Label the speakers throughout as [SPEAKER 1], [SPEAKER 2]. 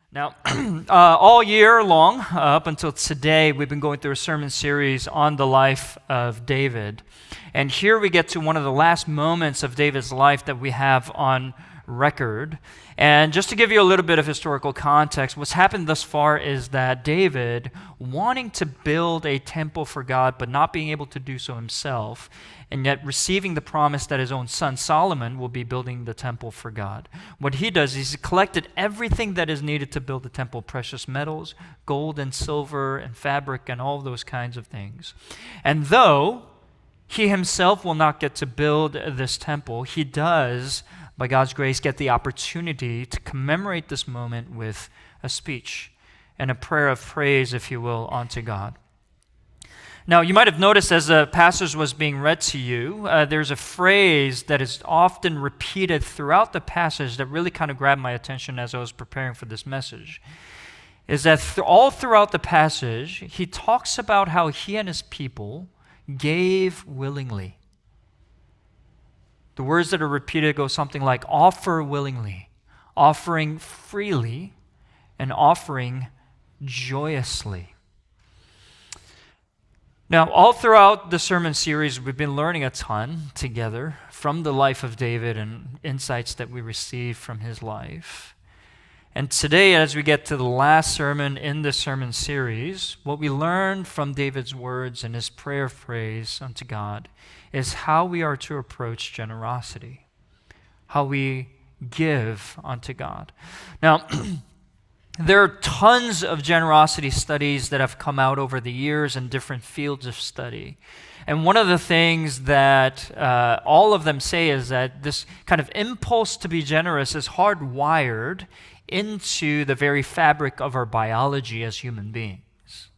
[SPEAKER 1] Now, all year long, up until today, we've been going through a sermon series on the life of David. And here we get to one of the last moments of David's life that we have on record. And just to give you a little bit of historical context, what's happened thus far is that David, wanting to build a temple for God, but not being able to do so himself, and yet receiving the promise that his own son Solomon will be building the temple for God. What he does is he collected everything that is needed to build the temple, precious metals, gold and silver and fabric and all those kinds of things. And though he himself will not get to build this temple, he does, by God's grace, get the opportunity to commemorate this moment with a speech and a prayer of praise, if you will, unto God. Now, you might have noticed as the passage was being read to you, there's a phrase that is often repeated throughout the passage that really kind of grabbed my attention as I was preparing for this message. Is that all throughout the passage, he talks about how he and his people gave willingly. The words that are repeated go something like offer willingly, offering freely, and offering joyously. Now, all throughout the sermon series, we've been learning a ton together from the life of David and insights that we receive from his life. And today, as we get to the last sermon in the sermon series, what we learn from David's words and his prayer of praise unto God is how we are to approach generosity, how we give unto God. Now, there are tons of generosity studies that have come out over the years in different fields of study. And one of the things that all of them say is that this kind of impulse to be generous is hardwired into the very fabric of our biology as human beings.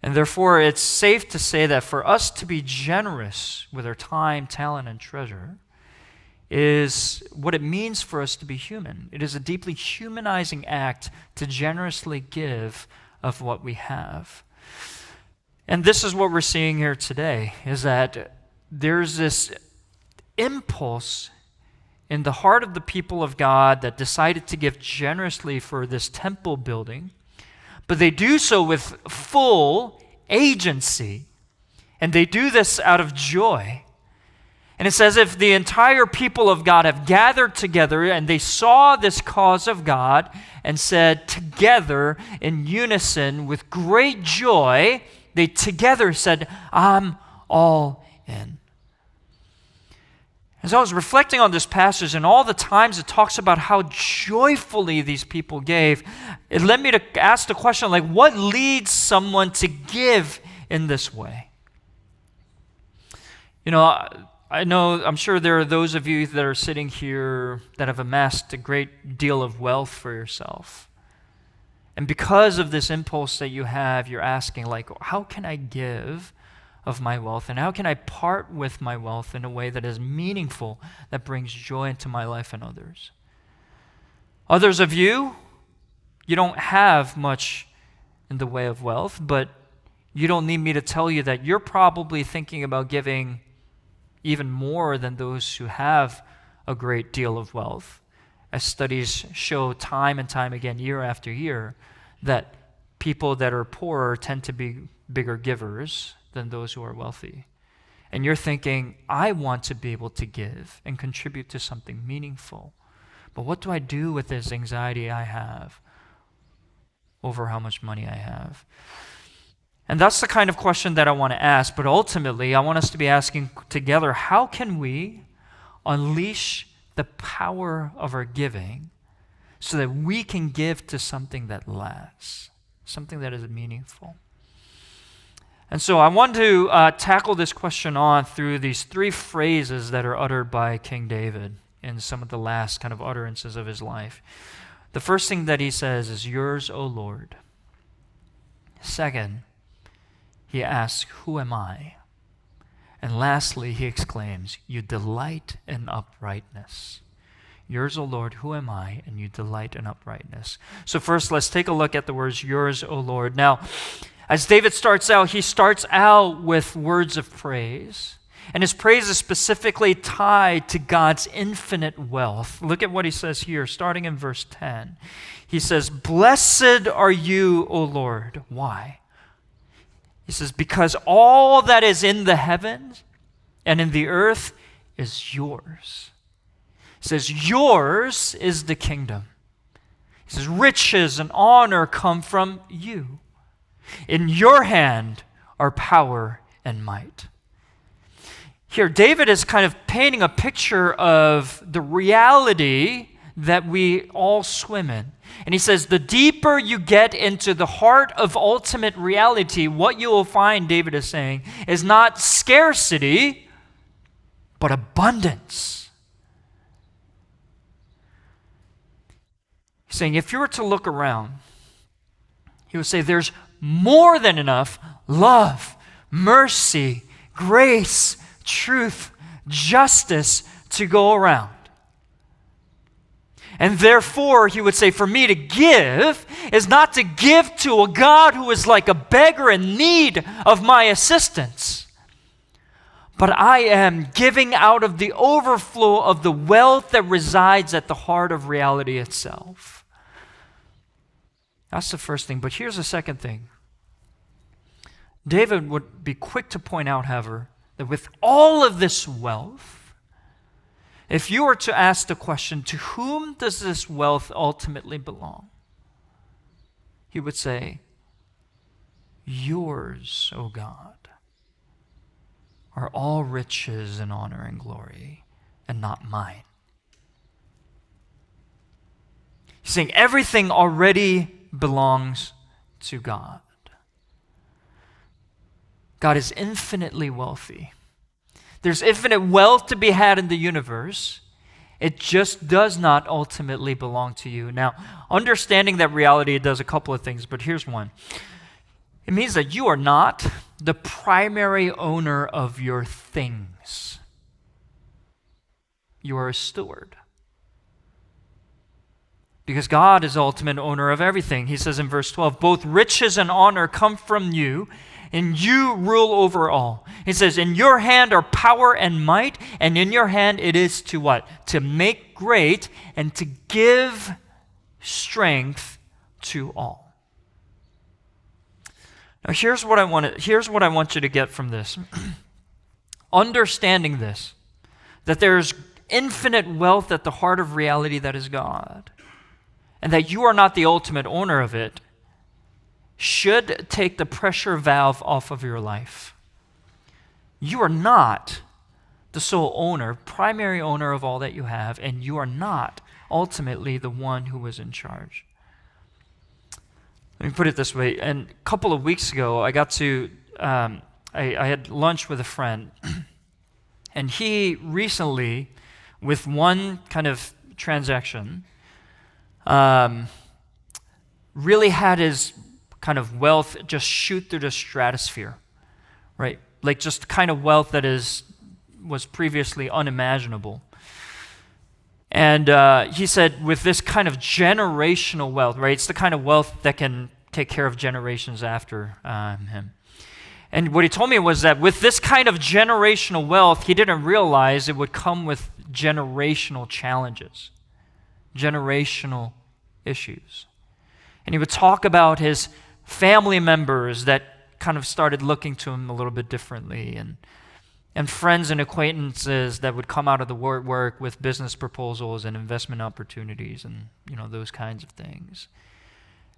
[SPEAKER 1] And therefore, it's safe to say that for us to be generous with our time, talent, and treasure is what it means for us to be human. It is a deeply humanizing act to generously give of what we have. And this is what we're seeing here today, is that there's this impulse in the heart of the people of God that decided to give generously for this temple building, but they do so with full agency, and they do this out of joy. And it's as if the entire people of God have gathered together and they saw this cause of God and said together in unison with great joy, they together said, I'm all in. As I was reflecting on this passage and all the times it talks about how joyfully these people gave, it led me to ask the question, like, what leads someone to give in this way? You know, I'm sure there are those of you that are sitting here that have amassed a great deal of wealth for yourself. And because of this impulse that you have, you're asking, like, how can I give of my wealth? And how can I part with my wealth in a way that is meaningful, that brings joy into my life and others? Others of you, you don't have much in the way of wealth, but you don't need me to tell you that you're probably thinking about giving even more than those who have a great deal of wealth. As studies show time and time again, year after year, that people that are poorer tend to be bigger givers than those who are wealthy. And you're thinking, I want to be able to give and contribute to something meaningful. But what do I do with this anxiety I have over how much money I have? And that's the kind of question that I want to ask, but ultimately I want us to be asking together, how can we unleash the power of our giving so that we can give to something that lasts, something that is meaningful? And so I want to tackle this question on through these three phrases that are uttered by King David in some of the last kind of utterances of his life. The first thing that he says is, yours, O Lord. Second, he asks, who am I? And lastly, he exclaims, you delight in uprightness. Yours, O Lord, who am I? And you delight in uprightness. So first, let's take a look at the words, yours, O Lord. Now, as David starts out, he starts out with words of praise. And his praise is specifically tied to God's infinite wealth. Look at what he says here, starting in verse 10. He says, "Blessed are you, O Lord." Why? He says, "Because all that is in the heavens and in the earth is yours." He says, "Yours is the kingdom." He says, "Riches and honor come from you. In your hand are power and might." Here, David is kind of painting a picture of the reality that we all swim in. And he says, the deeper you get into the heart of ultimate reality, what you will find, David is saying, is not scarcity, but abundance. He's saying, if you were to look around, he would say there's more than enough love, mercy, grace, truth, justice to go around. And therefore, he would say, for me to give is not to give to a God who is like a beggar in need of my assistance, but I am giving out of the overflow of the wealth that resides at the heart of reality itself. That's the first thing. But here's the second thing. David would be quick to point out, however, that with all of this wealth, if you were to ask the question, to whom does this wealth ultimately belong? He would say, yours, O God, are all riches and honor and glory, and not mine. He's saying everything already belongs to God. God is infinitely wealthy. There's infinite wealth to be had in the universe. It just does not ultimately belong to you. Now, understanding that reality, it does a couple of things, but here's one. It means that you are not the primary owner of your things. You are a steward. Because God is the ultimate owner of everything. He says in verse 12, both riches and honor come from you, and you rule over all. He says, in your hand are power and might, and in your hand it is to what? To make great and to give strength to all. Now here's what I want you to get from this. Understanding this, that there's infinite wealth at the heart of reality that is God, and that you are not the ultimate owner of it, should take the pressure valve off of your life. You are not the sole owner, primary owner of all that you have, and you are not ultimately the one who is in charge. Let me put it this way. And a couple of weeks ago, I got to, I had lunch with a friend, and he recently, with one kind of transaction, really had his kind of wealth just shoot through the stratosphere, right? Like just kind of wealth that was previously unimaginable. And he said with this kind of generational wealth, right? It's the kind of wealth that can take care of generations after him. And what he told me was that with this kind of generational wealth, he didn't realize it would come with generational challenges, generational issues. And he would talk about his family members that kind of started looking to him a little bit differently, and friends and acquaintances that would come out of the work with business proposals and investment opportunities and those kinds of things.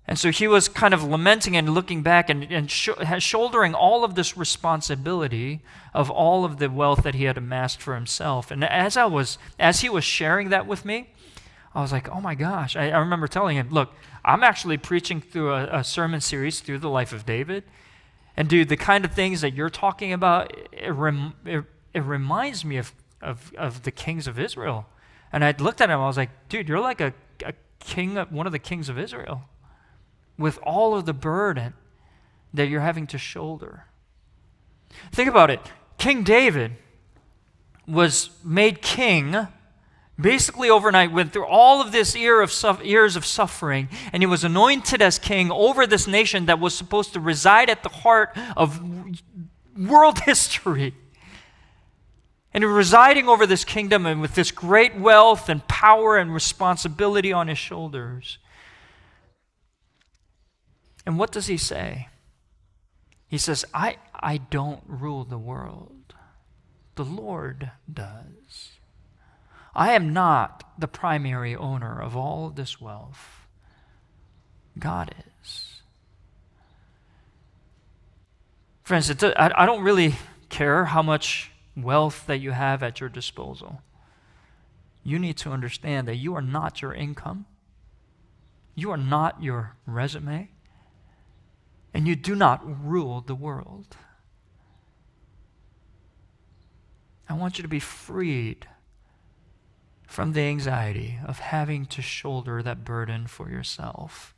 [SPEAKER 1] And so he was kind of lamenting and looking back and shouldering all of this responsibility of all of the wealth that he had amassed for himself. And as he was sharing that with me, I was like, oh my gosh. I remember telling him, look, I'm actually preaching through a sermon series through the life of David. And dude, the kind of things that you're talking about, it reminds me of the kings of Israel. And I looked at him, I was like, dude, you're like a king, one of the kings of Israel, with all of the burden that you're having to shoulder. Think about it. King David was made king basically overnight, went through all of this years of suffering, and he was anointed as king over this nation that was supposed to reside at the heart of world history. And residing over this kingdom and with this great wealth and power and responsibility on his shoulders. And what does he say? He says, I don't rule the world. The Lord does. I am not the primary owner of all of this wealth. God is. Friends, I don't really care how much wealth that you have at your disposal. You need to understand that you are not your income. You are not your resume. And you do not rule the world. I want you to be freed from the anxiety of having to shoulder that burden for yourself.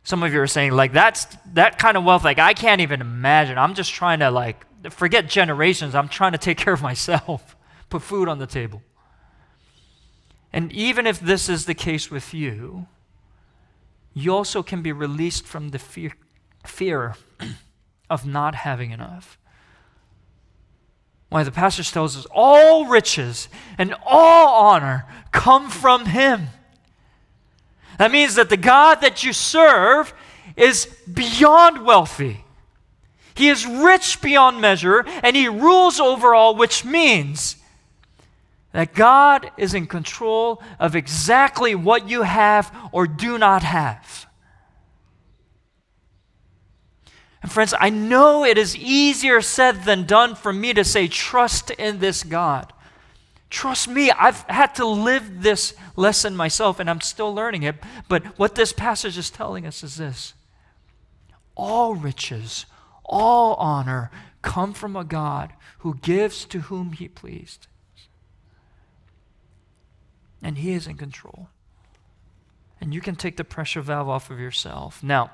[SPEAKER 1] Some of you are saying, like, that kind of wealth, like, I can't even imagine. I'm just trying to, like, forget generations. I'm trying to take care of myself, put food on the table. And even if this is the case with you, you also can be released from the fear of not having enough. Why the passage tells us all riches and all honor come from him. That means that the God that you serve is beyond wealthy. He is rich beyond measure, and he rules over all, which means that God is in control of exactly what you have or do not have. And friends, I know it is easier said than done for me to say, trust in this God. Trust me, I've had to live this lesson myself, and I'm still learning it. But what this passage is telling us is this: all riches, all honor come from a God who gives to whom he pleased. And he is in control. And you can take the pressure valve off of yourself. Now,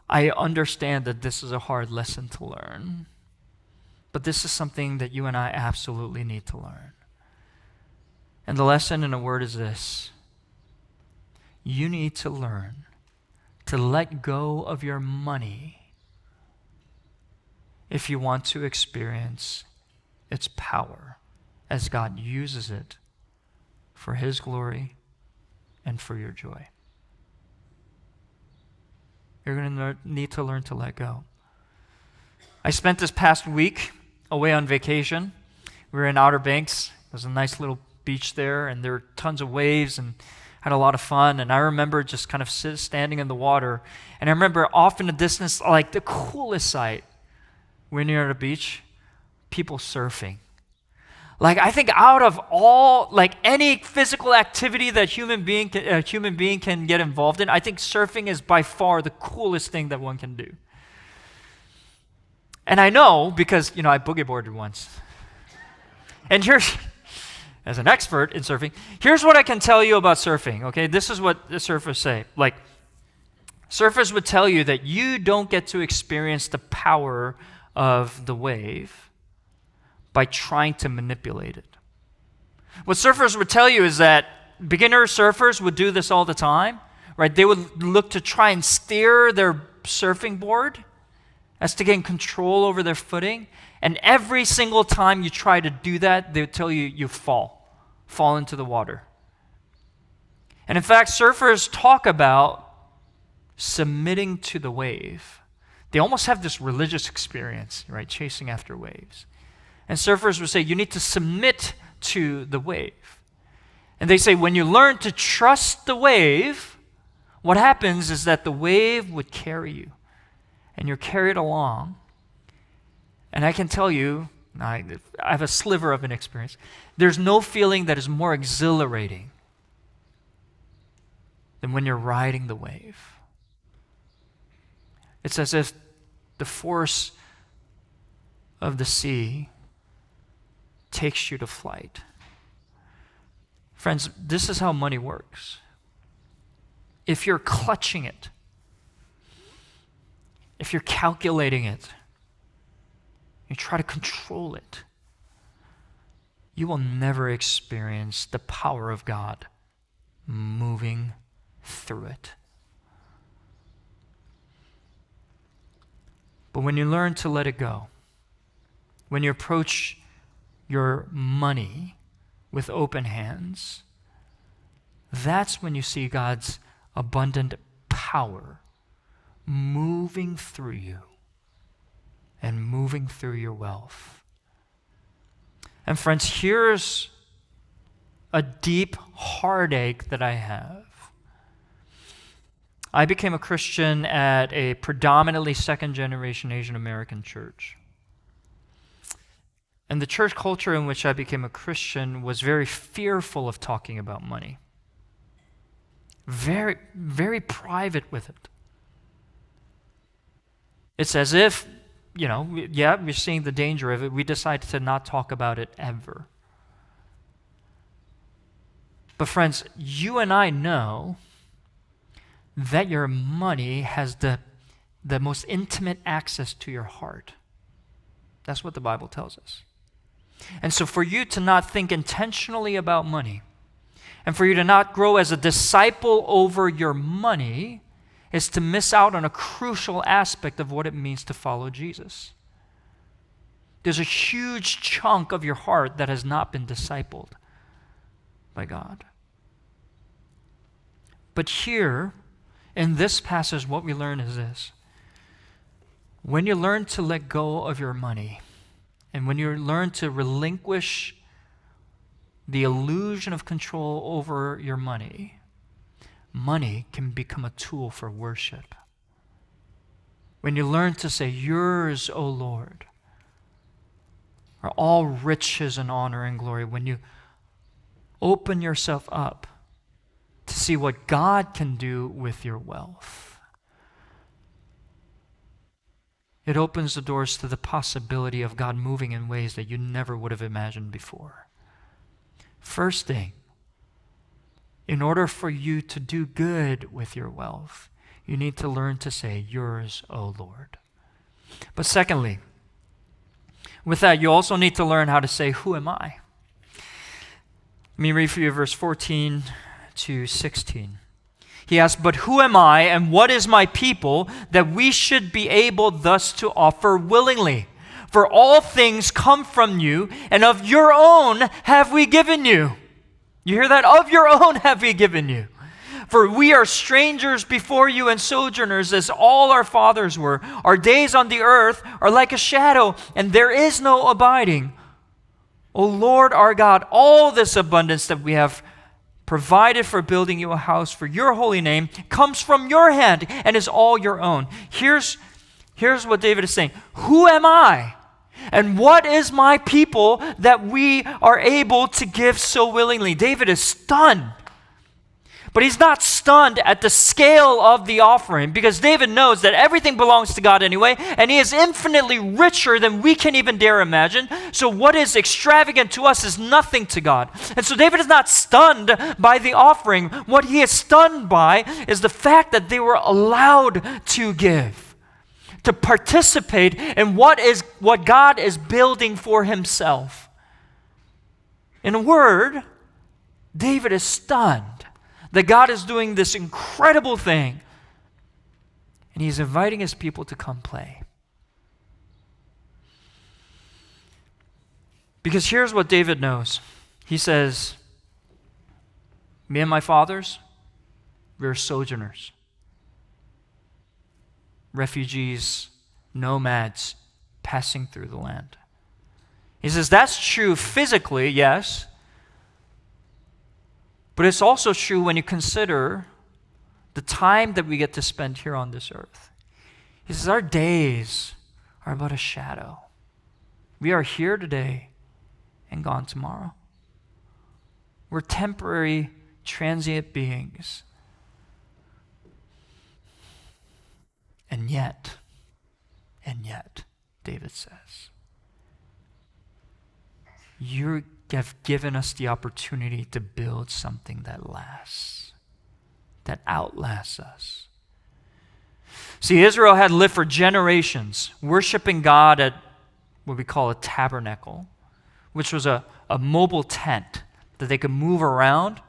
[SPEAKER 1] I understand that this is a hard lesson to learn. But this is something that you and I absolutely need to learn. And the lesson in a word is this: you need to learn to let go of your money if you want to experience its power as God uses it for his glory and for your joy. You're going to need to learn to let go. I spent this past week away on vacation. We were in Outer Banks. There's a nice little beach there, and there were tons of waves, and had a lot of fun. And I remember just kind of standing in the water, and I remember off in the distance, like the coolest sight, we're near the beach, people surfing. Like, I think out of all, like, any physical activity that a human being can get involved in, I think surfing is by far the coolest thing that one can do. And I know because, I boogie boarded once. And here's, as an expert in surfing, here's what I can tell you about surfing, okay? This is what the surfers say. Like, surfers would tell you that you don't get to experience the power of the wave by trying to manipulate it. What surfers would tell you is that beginner surfers would do this all the time, right? They would look to try and steer their surfing board as to gain control over their footing. And every single time you try to do that, they would tell you, you fall into the water. And in fact, surfers talk about submitting to the wave. They almost have this religious experience, right, chasing after waves. And surfers would say, you need to submit to the wave. And they say, when you learn to trust the wave, what happens is that the wave would carry you. And you're carried along. And I can tell you, I have a sliver of an experience, there's no feeling that is more exhilarating than when you're riding the wave. It's as if the force of the sea takes you to flight. Friends, this is how money works. If you're clutching it, if you're calculating it, you try to control it, you will never experience the power of God moving through it. But when you learn to let it go, when you approach your money with open hands, that's when you see God's abundant power moving through you and moving through your wealth. And friends, here's a deep heartache that I have. I became a Christian at a predominantly second-generation Asian American church. And the church culture in which I became a Christian was very fearful of talking about money. Very, very private with it. It's as if, we're seeing the danger of it. We decided to not talk about it ever. But friends, you and I know that your money has the most intimate access to your heart. That's what the Bible tells us. And so for you to not think intentionally about money, and for you to not grow as a disciple over your money, is to miss out on a crucial aspect of what it means to follow Jesus. There's a huge chunk of your heart that has not been discipled by God. But here, in this passage, what we learn is this. When you learn to let go of your money, and when you learn to relinquish the illusion of control over your money, money can become a tool for worship. When you learn to say, "Yours, O Lord, are all riches and honor and glory," when you open yourself up to see what God can do with your wealth, it opens the doors to the possibility of God moving in ways that you never would have imagined before. First thing, in order for you to do good with your wealth, you need to learn to say, "Yours, O Lord." But secondly, with that, you also need to learn how to say, "Who am I?" Let me read for you verse 14 to 16. He asks, "But who am I and what is my people that we should be able thus to offer willingly? For all things come from you, and of your own have we given you." You hear that? Of your own have we given you. "For we are strangers before you and sojourners, as all our fathers were. Our days on the earth are like a shadow, and there is no abiding. O Lord our God, all this abundance that we have provided for building you a house for your holy name comes from your hand and is all your own." Here's what David is saying. Who am I? And what is my people that we are able to give so willingly? David is stunned. But he's not stunned at the scale of the offering, because David knows that everything belongs to God anyway, and he is infinitely richer than we can even dare imagine. So what is extravagant to us is nothing to God. And so David is not stunned by the offering. What he is stunned by is the fact that they were allowed to give, to participate in what God is building for himself. In a word, David is stunned that God is doing this incredible thing, and he's inviting his people to come play. Because here's what David knows. He says, "Me and my fathers, we're sojourners, refugees, nomads passing through the land." He says that's true physically, yes, but it's also true when you consider the time that we get to spend here on this earth. He says our days are but a shadow. We are here today and gone tomorrow. We're temporary, transient beings. And yet, David says, you have given us the opportunity to build something that lasts, that outlasts us. See, Israel had lived for generations worshiping God at what we call a tabernacle, which was a mobile tent that they could move around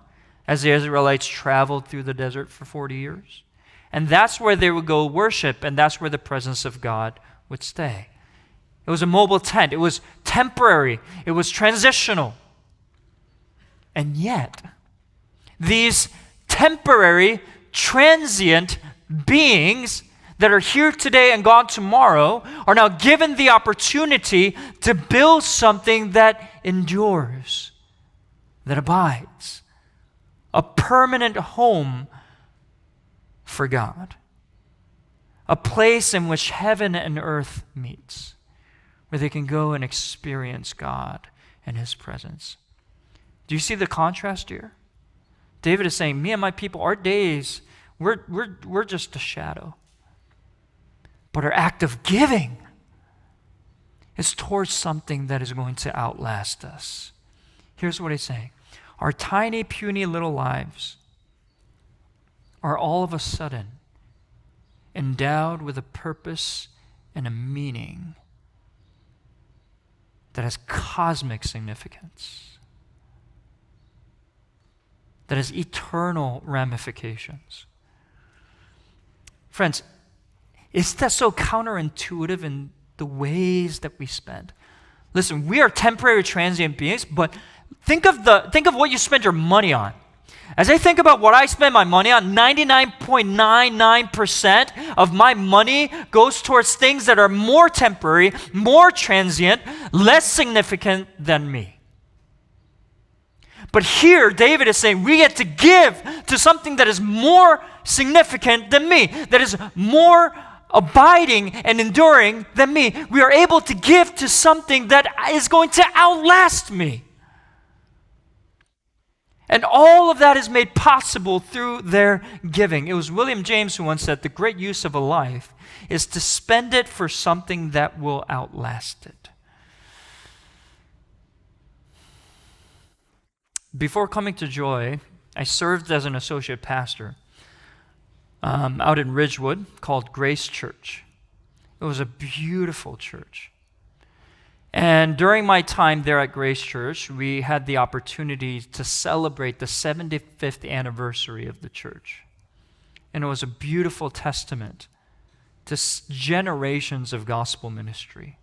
[SPEAKER 1] as the Israelites traveled through the desert for 40 years. And that's where they would go worship, and that's where the presence of God would stay. It was a mobile tent. It was temporary. It was transitional. And yet, these temporary, transient beings that are here today and gone tomorrow are now given the opportunity to build something that endures, that abides, a permanent home for God, a place in which heaven and earth meets, where they can go and experience God and His presence. Do you see the contrast here? David is saying, me and my people, our days, we're just a shadow. But our act of giving is towards something that is going to outlast us. Here's what he's saying. Our tiny, puny little lives are all of a sudden endowed with a purpose and a meaning that has cosmic significance, that has eternal ramifications. Friends, is that so counterintuitive in the ways that we spend? Listen, we are temporary, transient beings, but think of what you spend your money on. As I think about what I spend my money on, 99.99% of my money goes towards things that are more temporary, more transient, less significant than me. But here, David is saying we get to give to something that is more significant than me, that is more abiding and enduring than me. We are able to give to something that is going to outlast me. And all of that is made possible through their giving. It was William James who once said, the great use of a life is to spend it for something that will outlast it. Before coming to Joy, I served as an associate pastor out in Ridgewood called Grace Church. It was a beautiful church. And during my time there at Grace Church, we had the opportunity to celebrate the 75th anniversary of the church. And it was a beautiful testament to generations of gospel ministry.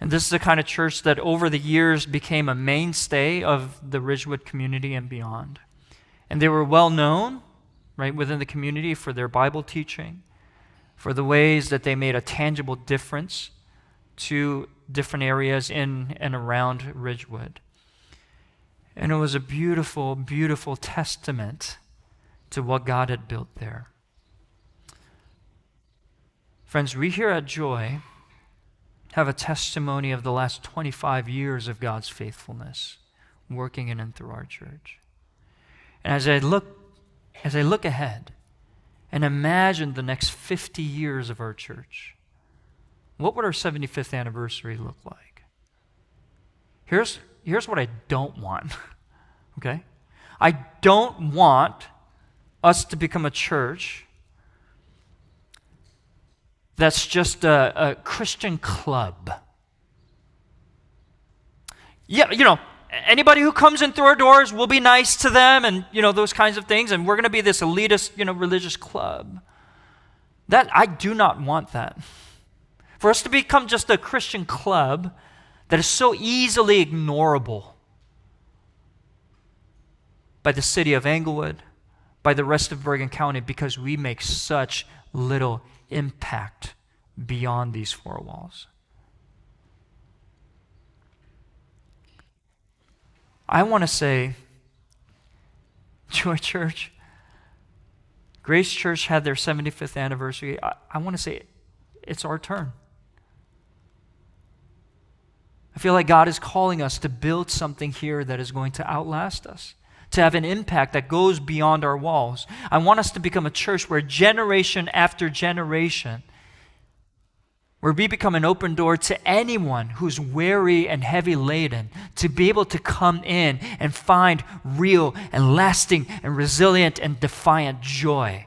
[SPEAKER 1] And this is the kind of church that over the years became a mainstay of the Ridgewood community and beyond. And they were well known, right, within the community for their Bible teaching, for the ways that they made a tangible difference to different areas in and around Ridgewood. And it was a beautiful, beautiful testament to what God had built there. Friends, we here at Joy have a testimony of the last 25 years of God's faithfulness working in and through our church. And as I look ahead and imagine the next 50 years of our church, what would our 75th anniversary look like? Here's what I don't want, okay? I don't want us to become a church that's just a Christian club. Yeah, anybody who comes in through our doors, we'll be nice to them and, those kinds of things, and we're going to be this elitist, religious club. I do not want that. For us to become just a Christian club that is so easily ignorable by the city of Englewood, by the rest of Bergen County, because we make such little impact beyond these four walls. I want to say, Joy Church, Grace Church had their 75th anniversary. I want to say it's our turn. I feel like God is calling us to build something here that is going to outlast us, to have an impact that goes beyond our walls. I want us to become a church where generation after generation, where we become an open door to anyone who's weary and heavy laden, to be able to come in and find real and lasting and resilient and defiant joy.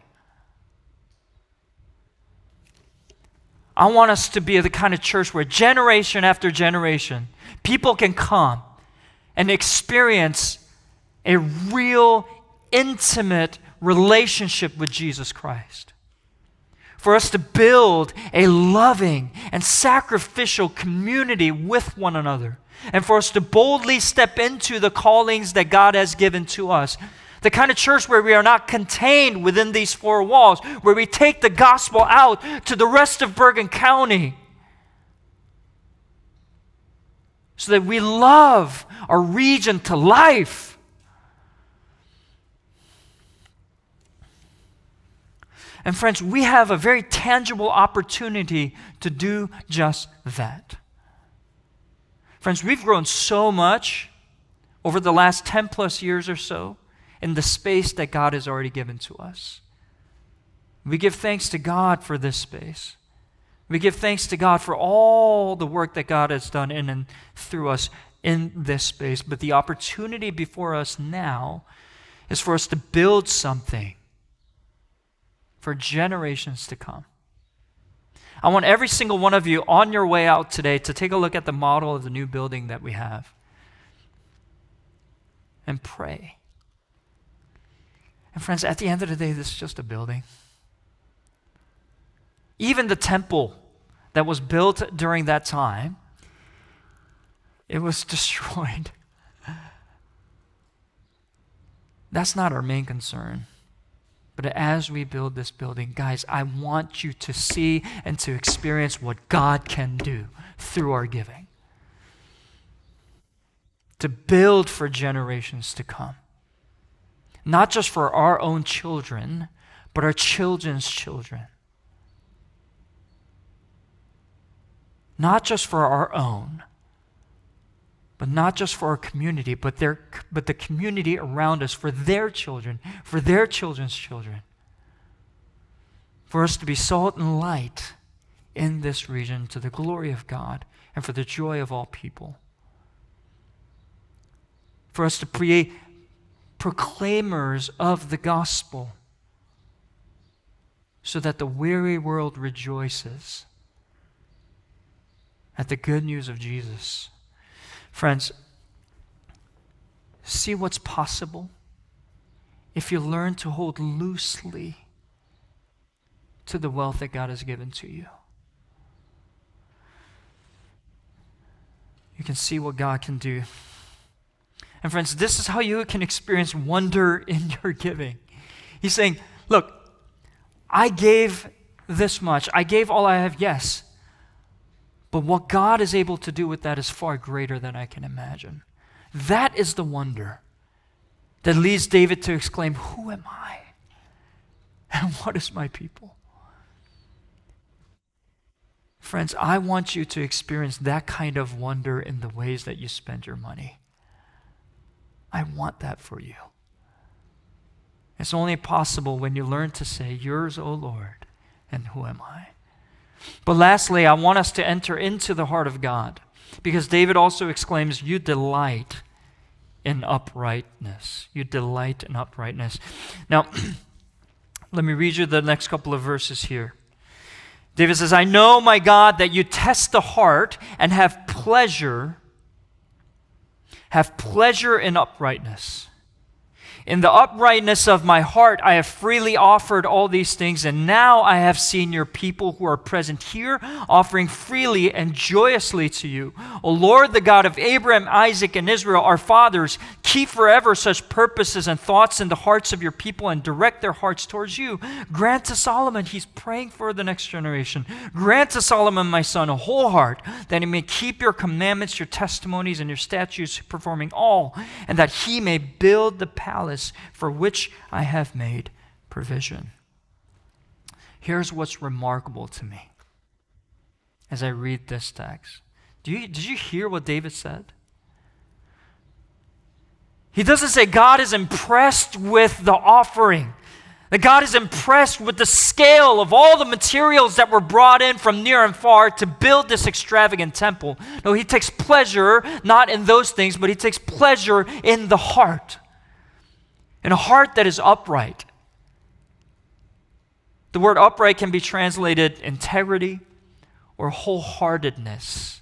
[SPEAKER 1] I want us to be the kind of church where generation after generation, people can come and experience a real, intimate relationship with Jesus Christ. for us to build a loving and sacrificial community with one another, and for us to boldly step into the callings that God has given to us. The kind of church where we are not contained within these four walls, where we take the gospel out to the rest of Bergen County, so that we love our region to life. And friends, we have a very tangible opportunity to do just that. Friends, we've grown so much over the last 10 plus years or so in the space that God has already given to us. We give thanks to God for this space. We give thanks to God for all the work that God has done in and through us in this space. But the opportunity before us now is for us to build something for generations to come. I want every single one of you on your way out today to take a look at the model of the new building that we have and pray. And friends, at the end of the day, this is just a building. Even the temple that was built during that time, it was destroyed. That's not our main concern. But as we build this building, guys, I want you to see and to experience what God can do through our giving. To build for generations to come. Not just for our own children, but our children's children. Not just for our own, but not just for our community, but the community around us, for their children, for their children's children. For us to be salt and light in this region to the glory of God and for the joy of all people. For us to be proclaimers of the gospel so that the weary world rejoices at the good news of Jesus. Friends, see what's possible if you learn to hold loosely to the wealth that God has given to you. You can see what God can do. And friends, this is how you can experience wonder in your giving. He's saying, look, I gave this much. I gave all I have, yes. But what God is able to do with that is far greater than I can imagine. That is the wonder that leads David to exclaim, "Who am I? And what is my people?" Friends, I want you to experience that kind of wonder in the ways that you spend your money. I want that for you. It's only possible when you learn to say, "Yours, O Lord, and who am I?" But lastly, I want us to enter into the heart of God, because David also exclaims, "You delight in uprightness." You delight in uprightness. Now, let me read you the next couple of verses here. David says, "I know, my God, that you test the heart and have pleasure in uprightness. In the uprightness of my heart, I have freely offered all these things, and now I have seen your people who are present here offering freely and joyously to you. O Lord, the God of Abraham, Isaac, and Israel, our fathers, keep forever such purposes and thoughts in the hearts of your people and direct their hearts towards you. Grant to Solomon," he's praying for the next generation, "grant to Solomon, my son, a whole heart, that he may keep your commandments, your testimonies, and your statutes, performing all, and that he may build the palace for which I have made provision." Here's what's remarkable to me as I read this text. Did you hear what David said? He doesn't say God is impressed with the offering, that God is impressed with the scale of all the materials that were brought in from near and far to build this extravagant temple. No, he takes pleasure not in those things, but he takes pleasure in the heart. In a heart that is upright. The word upright can be translated integrity or wholeheartedness.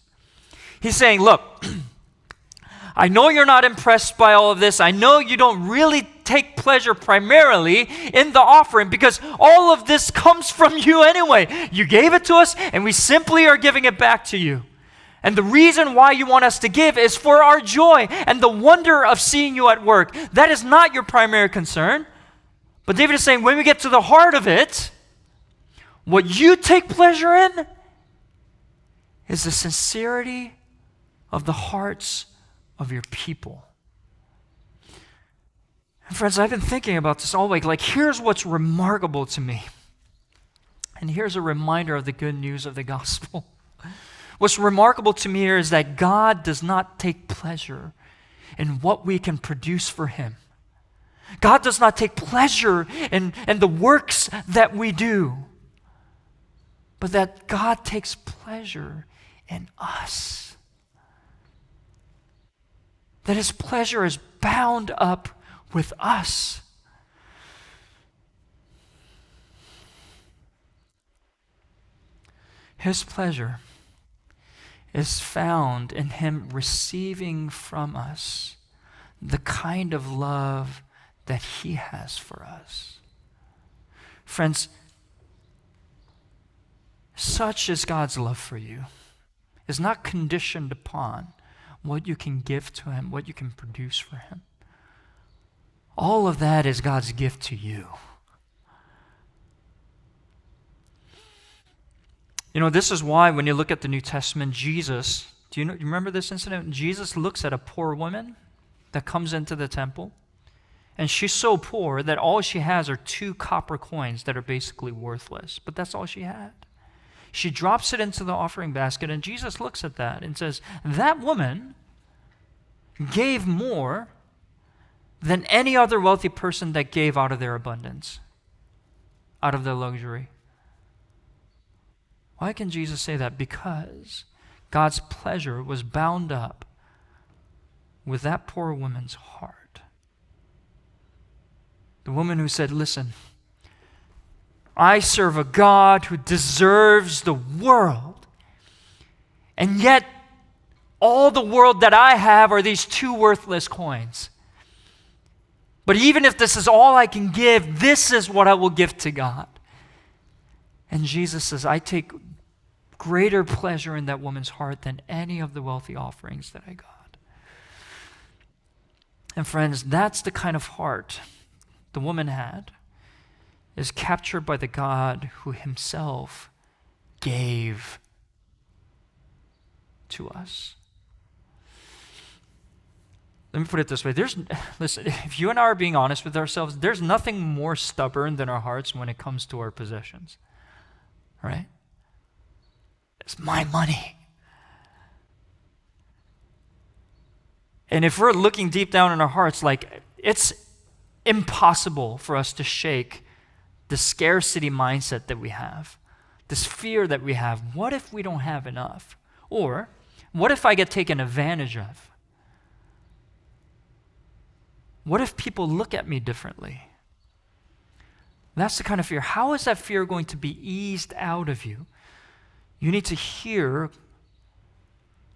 [SPEAKER 1] He's saying, look, I know you're not impressed by all of this. I know you don't really take pleasure primarily in the offering because all of this comes from you anyway. You gave it to us, and we simply are giving it back to you. And the reason why you want us to give is for our joy and the wonder of seeing you at work. That is not your primary concern. But David is saying, when we get to the heart of it, what you take pleasure in is the sincerity of the hearts of your people. And friends, I've been thinking about this all week. Like, here's what's remarkable to me. And here's a reminder of the good news of the gospel. What's remarkable to me here is that God does not take pleasure in what we can produce for Him. God does not take pleasure in the works that we do, but that God takes pleasure in us. That His pleasure is bound up with us. His pleasure is found in Him receiving from us the kind of love that He has for us. Friends, such is God's love for you. It's not conditioned upon what you can give to Him, what you can produce for Him. All of that is God's gift to you. You know, this is why when you look at the New Testament, Jesus, do you remember this incident? Jesus looks at a poor woman that comes into the temple, and she's so poor that all she has are 2 copper coins that are basically worthless, but that's all she had. She drops it into the offering basket, and Jesus looks at that and says, that woman gave more than any other wealthy person that gave out of their abundance, out of their luxury. Why can Jesus say that? Because God's pleasure was bound up with that poor woman's heart. The woman who said, listen, I serve a God who deserves the world, and yet all the world that I have are these 2 worthless coins. But even if this is all I can give, this is what I will give to God. And Jesus says, I take greater pleasure in that woman's heart than any of the wealthy offerings that I got. And friends, that's the kind of heart the woman had, is captured by the God who Himself gave to us. Let me put it this way. Listen, if you and I are being honest with ourselves, there's nothing more stubborn than our hearts when it comes to our possessions. Right? It's my money. And if we're looking deep down in our hearts, like, it's impossible for us to shake the scarcity mindset that we have, this fear that we have. What if we don't have enough? Or what if I get taken advantage of? What if people look at me differently? That's the kind of fear. How is that fear going to be eased out of you? You need to hear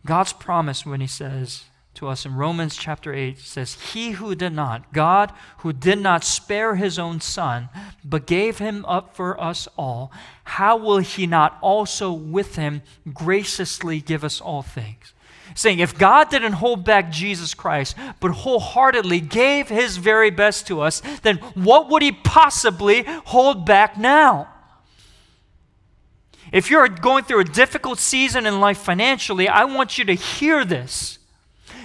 [SPEAKER 1] God's promise when He says to us in Romans chapter 8, says, He who did not, God who did not spare His own Son, but gave Him up for us all, how will He not also with Him graciously give us all things? Saying, if God didn't hold back Jesus Christ, but wholeheartedly gave His very best to us, then what would He possibly hold back now? If you're going through a difficult season in life financially, I want you to hear this.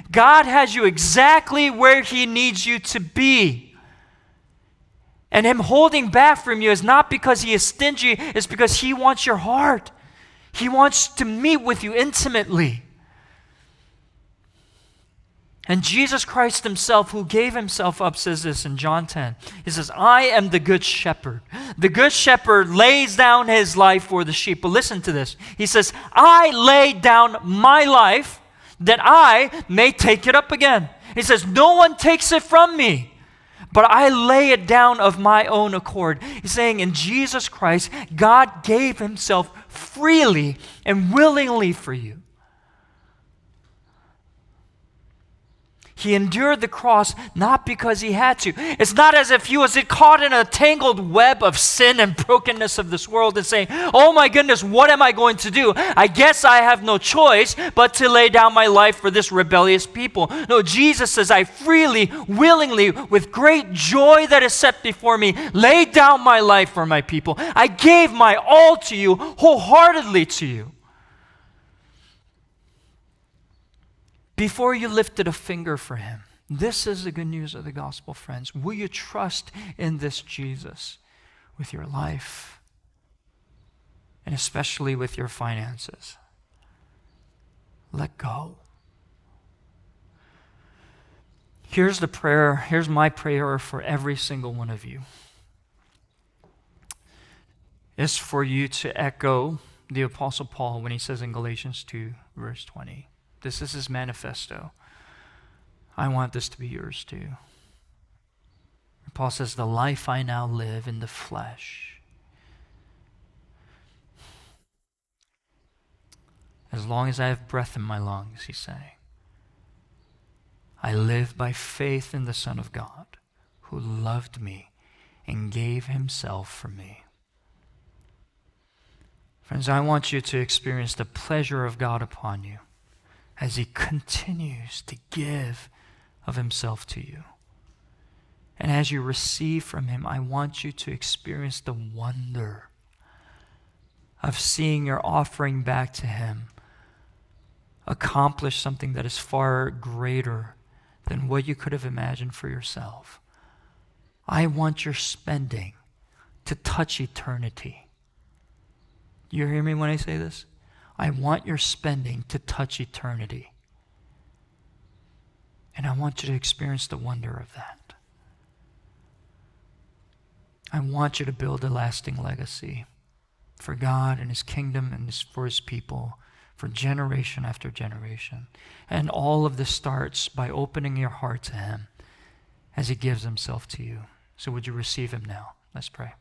[SPEAKER 1] God has you exactly where He needs you to be. And Him holding back from you is not because He is stingy, it's because He wants your heart. He wants to meet with you intimately. And Jesus Christ Himself, who gave Himself up, says this in John 10. He says, I am the good shepherd. The good shepherd lays down his life for the sheep. But listen to this. He says, I lay down my life that I may take it up again. He says, no one takes it from me, but I lay it down of my own accord. He's saying in Jesus Christ, God gave Himself freely and willingly for you. He endured the cross not because he had to. It's not as if he was caught in a tangled web of sin and brokenness of this world and saying, oh my goodness, what am I going to do? I guess I have no choice but to lay down my life for this rebellious people. No, Jesus says, I freely, willingly, with great joy that is set before me, laid down my life for my people. I gave my all to you, wholeheartedly to you. Before you lifted a finger for him. This is the good news of the gospel, friends. Will you trust in this Jesus with your life and especially with your finances? Let go. Here's the prayer. Here's my prayer for every single one of you. It's for you to echo the Apostle Paul when he says in Galatians 2, verse 20. This is his manifesto. I want this to be yours too. Paul says, the life I now live in the flesh, as long as I have breath in my lungs, he's saying, I live by faith in the Son of God, who loved me and gave himself for me. Friends, I want you to experience the pleasure of God upon you as he continues to give of himself to you. And as you receive from him, I want you to experience the wonder of seeing your offering back to him accomplish something that is far greater than what you could have imagined for yourself. I want your spending to touch eternity. You hear me when I say this? I want your spending to touch eternity. And I want you to experience the wonder of that. I want you to build a lasting legacy for God and his kingdom and for his people for generation after generation. And all of this starts by opening your heart to him as he gives himself to you. So would you receive him now? Let's pray.